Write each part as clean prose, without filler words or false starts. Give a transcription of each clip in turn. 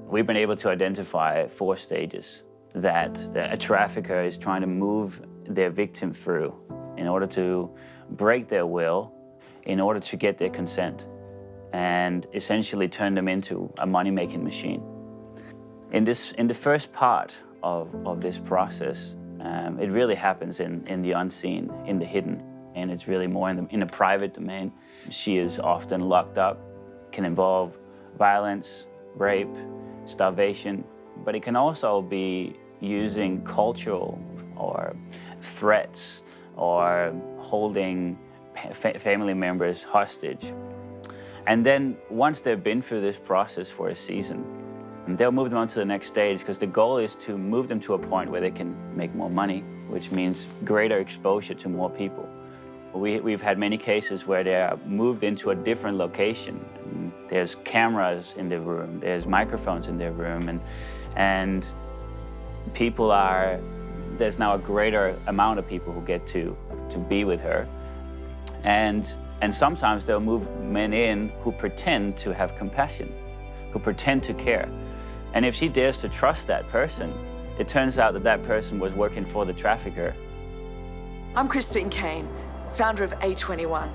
We've been able to identify 4 stages that a trafficker is trying to move their victim through in order to break their will, in order to get their consent, and essentially turn them into a money-making machine. In the first part of this process, it really happens in the unseen, in the hidden, and it's really more in the private domain. She is often locked up, can involve violence, rape, starvation, but it can also be using cultural or threats or holding family members hostage. And then once they've been through this process for a season, they'll move them on to the next stage, because the goal is to move them to a point where they can make more money, which means greater exposure to more people. We've had many cases where they are moved into a different location. There's cameras in the room, there's microphones in their room, and there's now a greater amount of people who get to be with her. And sometimes they'll move men in who pretend to have compassion, who pretend to care. And if she dares to trust that person, it turns out that that person was working for the trafficker. I'm Christine Kane, founder of A21.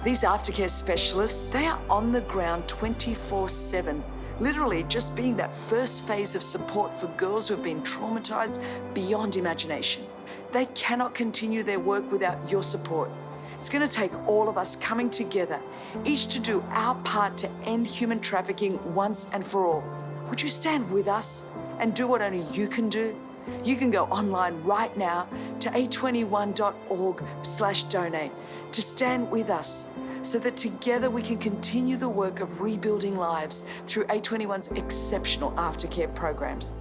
These aftercare specialists, they are on the ground 24/7, literally just being that first phase of support for girls who have been traumatized beyond imagination. They cannot continue their work without your support. It's going to take all of us coming together, each to do our part to end human trafficking once and for all. Would you stand with us and do what only you can do? You can go online right now to a21.org/donate to stand with us, so that together we can continue the work of rebuilding lives through A21's exceptional aftercare programs.